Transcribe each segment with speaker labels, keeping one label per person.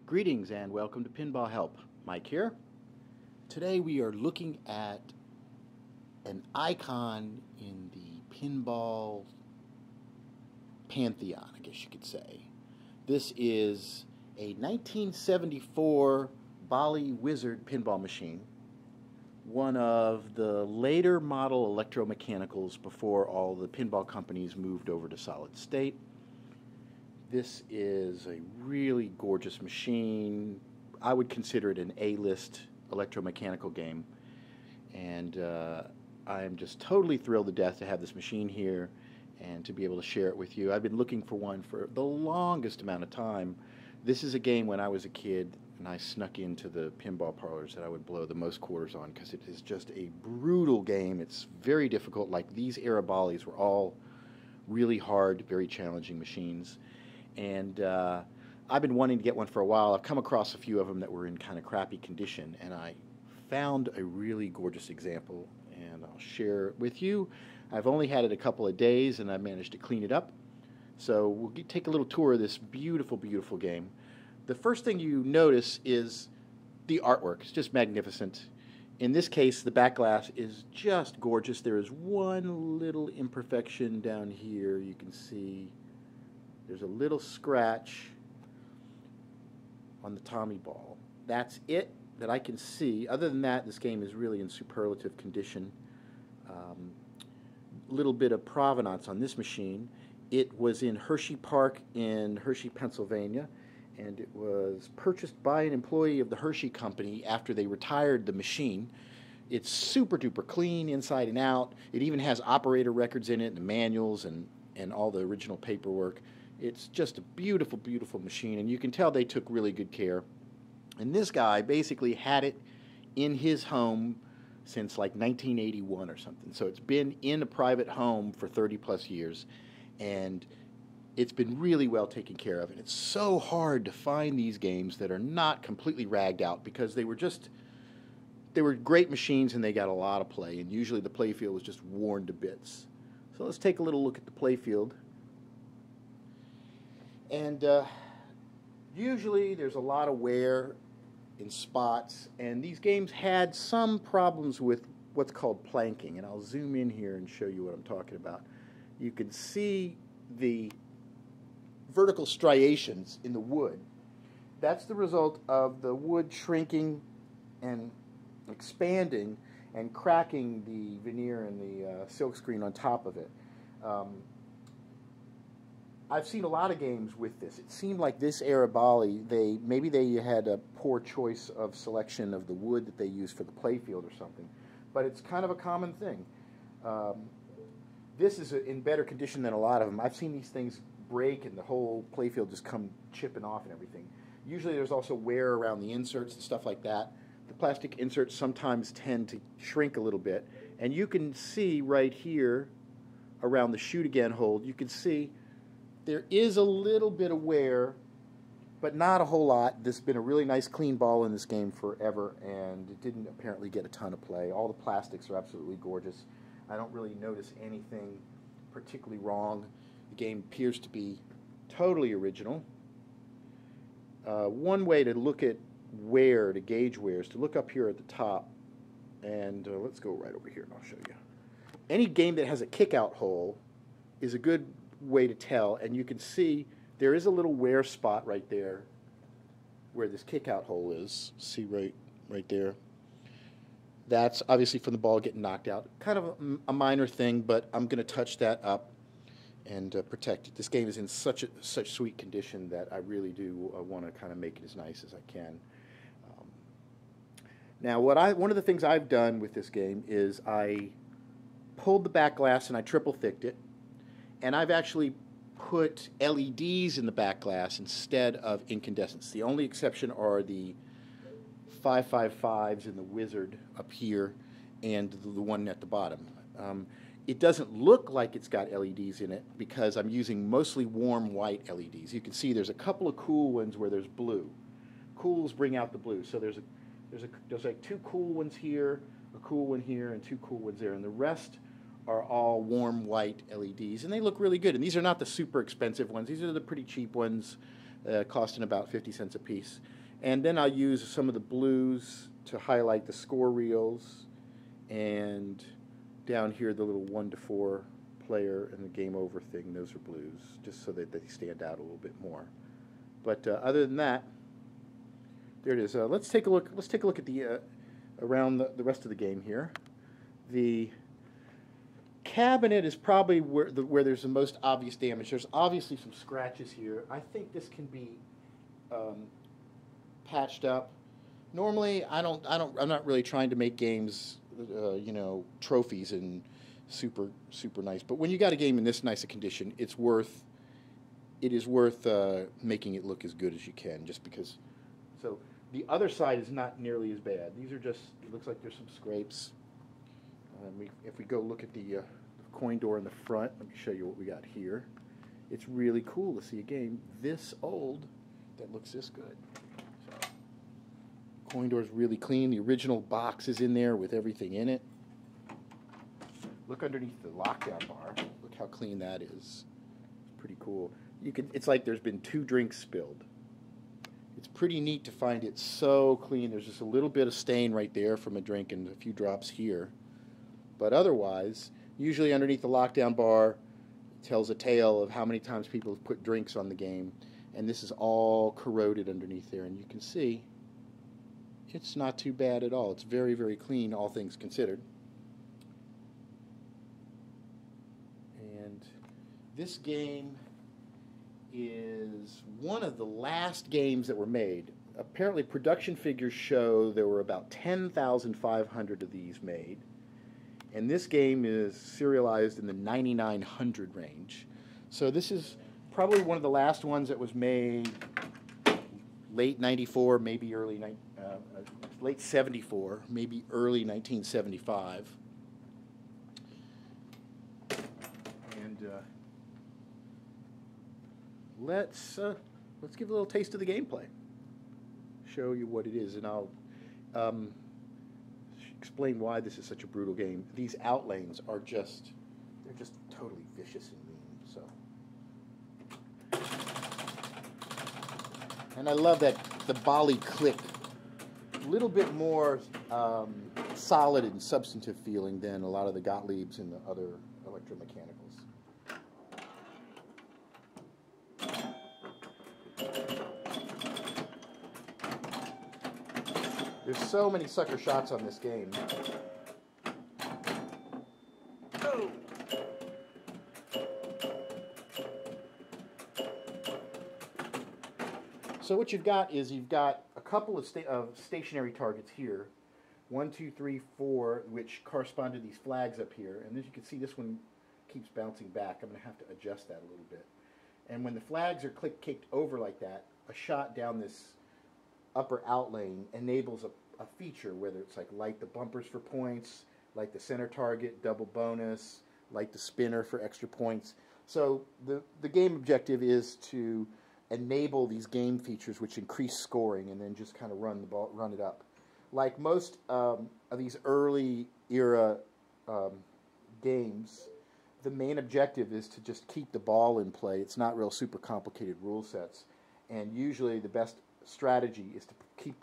Speaker 1: Greetings and welcome to PinballHelp. Mike here. Today we are looking at an icon in the pinball pantheon, I guess you could say. This is a 1974 Bally Wizard pinball machine, one of the later model electromechanicals before all the pinball companies moved over to solid state. This is a really gorgeous machine. I would consider it an A-list electromechanical game, and I am just totally thrilled to death to have this machine here and to be able to share it with you. I've been looking for one for the longest amount of time. This is a game when I was a kid and I snuck into the pinball parlors that I would blow the most quarters on, because it is just a brutal game. It's very difficult. Like, these era Ballies were all really hard, very challenging machines. And I've been wanting to get one for a while. I've come across a few of them that were in kind of crappy condition, and I found a really gorgeous example, and I'll share it with you. I've only had it a couple of days, and I managed to clean it up. So we'll take a little tour of this beautiful, beautiful game. The first thing you notice is the artwork. It's just magnificent. In this case, the back glass is just gorgeous. There is one little imperfection down here. You can see there's a little scratch on the Tommy ball. That's it that I can see. Other than that, this game is really in superlative condition. Little bit of provenance on this machine. It was in Hershey Park in Hershey, Pennsylvania, and it was purchased by an employee of the Hershey Company after they retired the machine. It's super duper clean inside and out. It even has operator records in it, the manuals, and all the original paperwork. It's just a beautiful, beautiful machine, and you can tell they took really good care. And this guy basically had it in his home since like 1981 or something. So it's been in a private home for 30 plus years, and it's been really well taken care of. And it's so hard to find these games that are not completely ragged out, because they were great machines and they got a lot of play, and usually the playfield was just worn to bits. So let's take a little look at the playfield. And usually there's a lot of wear in spots, and these games had some problems with what's called planking, and I'll zoom in here and show you what I'm talking about. You can see the vertical striations in the wood. That's the result of the wood shrinking and expanding and cracking the veneer and the silk screen on top of it. I've seen a lot of games with this. It seemed like this era Bally, maybe they had a poor choice of selection of the wood that they used for the playfield or something, but it's kind of a common thing. This is in better condition than a lot of them. I've seen these things break and the whole playfield just come chipping off and everything. Usually there's also wear around the inserts and stuff like that. The plastic inserts sometimes tend to shrink a little bit, and you can see right here around the shoot again hold, you can see there is a little bit of wear, but not a whole lot. This has been a really nice clean ball in this game forever, and it didn't apparently get a ton of play. All the plastics are absolutely gorgeous. I don't really notice anything particularly wrong. The game appears to be totally original. One way to look at wear, to gauge wear, is to look up here at the top, and let's go right over here and I'll show you. Any game that has a kick-out hole is a good way to tell, and you can see there is a little wear spot right there where this kick-out hole is. See right there. That's obviously from the ball getting knocked out. Kind of a minor thing, but I'm going to touch that up and protect it. This game is in such sweet condition that I really do want to kind of make it as nice as I can. Now, one of the things I've done with this game is I pulled the back glass and I triple thicked it. And I've actually put LEDs in the back glass instead of incandescents. The only exception are the 555s in the Wizard up here and the one at the bottom. It doesn't look like it's got LEDs in it because I'm using mostly warm white LEDs. You can see there's a couple of cool ones where there's blue. Cools bring out the blue. So there's like two cool ones here, a cool one here, and two cool ones there, and the rest are all warm white LEDs, and they look really good. And these are not the super expensive ones. These are the pretty cheap ones costing about 50 cents a piece. And then I'll use some of the blues to highlight the score reels, and down here the little 1 to 4 player and the game over thing, those are blues, just so that they stand out a little bit more. But other than that, there it is. Let's take a look. Let's take a look at the around the rest of the game here. The cabinet is probably where there's the most obvious damage. There's obviously some scratches here. I think this can be patched up. Normally, I'm not really trying to make games, you know, trophies and super nice. But when you got a game in this nice a condition, it is worth making it look as good as you can, just because. So the other side is not nearly as bad. These are just, it looks like there's some scrapes. If we go look at the coin door in the front, let me show you what we got here. It's really cool to see a game this old that looks this good. So, coin door is really clean. The original box is in there with everything in it. Look underneath the lockdown bar. Look how clean that is. It's pretty cool. It's like there's been 2 drinks spilled. It's pretty neat to find it so clean. There's just a little bit of stain right there from a drink and a few drops here. But otherwise, usually underneath the lockdown bar, it tells a tale of how many times people have put drinks on the game. And this is all corroded underneath there. And you can see it's not too bad at all. It's very, very clean, all things considered. And this game is one of the last games that were made. Apparently, production figures show there were about 10,500 of these made. And this game is serialized in the 9,900 range. So this is probably one of the last ones that was made late 94, maybe late 74, maybe early 1975. And let's give a little taste of the gameplay. Show you what it is, and I'll explain why this is such a brutal game. These outlanes are they're just totally vicious and mean. So, and I love that the Bally click, a little bit more solid and substantive feeling than a lot of the Gottliebs and the other electromechanicals. There's so many sucker shots on this game. Oh. So what you've got is a couple of stationary targets here. 1, 2, 3, 4, which correspond to these flags up here. And as you can see, this one keeps bouncing back. I'm going to have to adjust that a little bit. And when the flags are kicked over like that, a shot down this upper outlane enables a feature, whether it's like light the bumpers for points, light the center target, double bonus, light the spinner for extra points. So the game objective is to enable these game features which increase scoring and then just kind of run it up. Like most of these early era games, the main objective is to just keep the ball in play. It's not real super complicated rule sets, and usually the best strategy is to put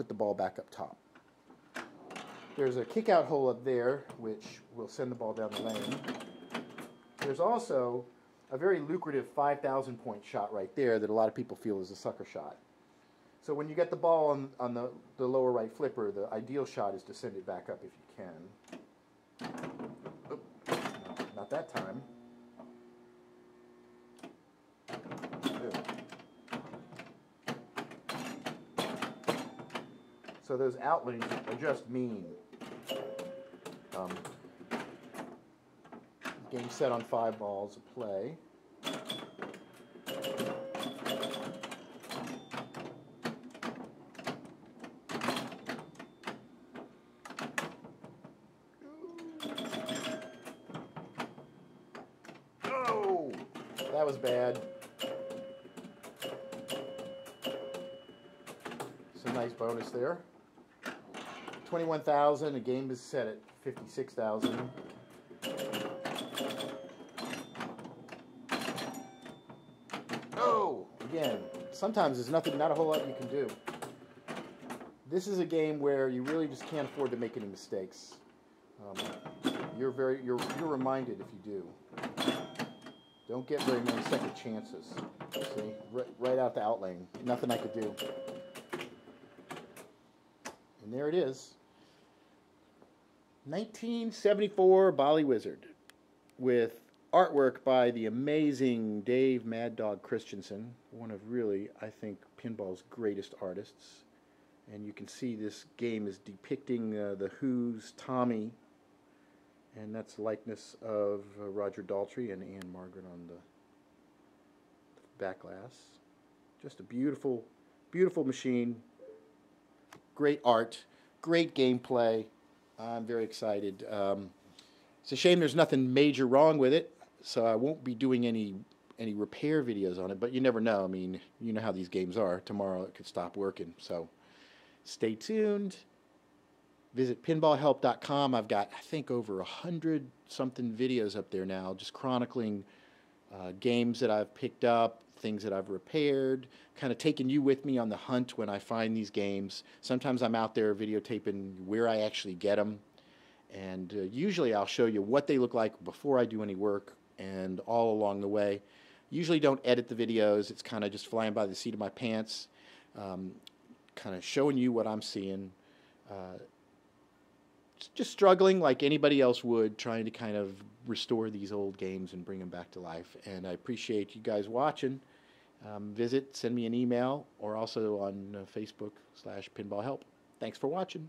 Speaker 1: the ball back up top. There's a kick-out hole up there, which will send the ball down the lane. There's also a very lucrative 5,000 point shot right there that a lot of people feel is a sucker shot. So when you get the ball on the lower right flipper, the ideal shot is to send it back up if you can. Oop, no, not that time. So those outlanes are just mean. Game set on 5 balls of play. Oh, that was bad. Some nice bonus there. 21,000. A game is set at 56,000. Oh, again, sometimes there's not a whole lot you can do. This is a game where you really just can't afford to make any mistakes. You're reminded if you do. Don't get very many second chances. See, right out the outlane. Nothing I could do. And there it is. 1974 Bally Wizard with artwork by the amazing Dave Mad Dog Christensen, one of really, I think, pinball's greatest artists. And you can see this game is depicting the Who's Tommy, and that's a likeness of Roger Daltry and Margaret on the back glass. Just a beautiful, beautiful machine. Great art, great gameplay. I'm very excited. It's a shame there's nothing major wrong with it, so I won't be doing any repair videos on it, but you never know. I mean, you know how these games are. Tomorrow it could stop working, so stay tuned. Visit PinballHelp.com. I've got, I think, over 100-something videos up there now, just chronicling games that I've picked up, things that I've repaired, kind of taking you with me on the hunt when I find these games. Sometimes I'm out there videotaping where I actually get them, and usually I'll show you what they look like before I do any work and all along the way. Usually don't edit the videos. It's kind of just flying by the seat of my pants, kind of showing you what I'm seeing. Just struggling like anybody else would, trying to kind of restore these old games and bring them back to life. And I appreciate you guys watching. Send me an email, or also on Facebook /PinballHelp. Thanks for watching.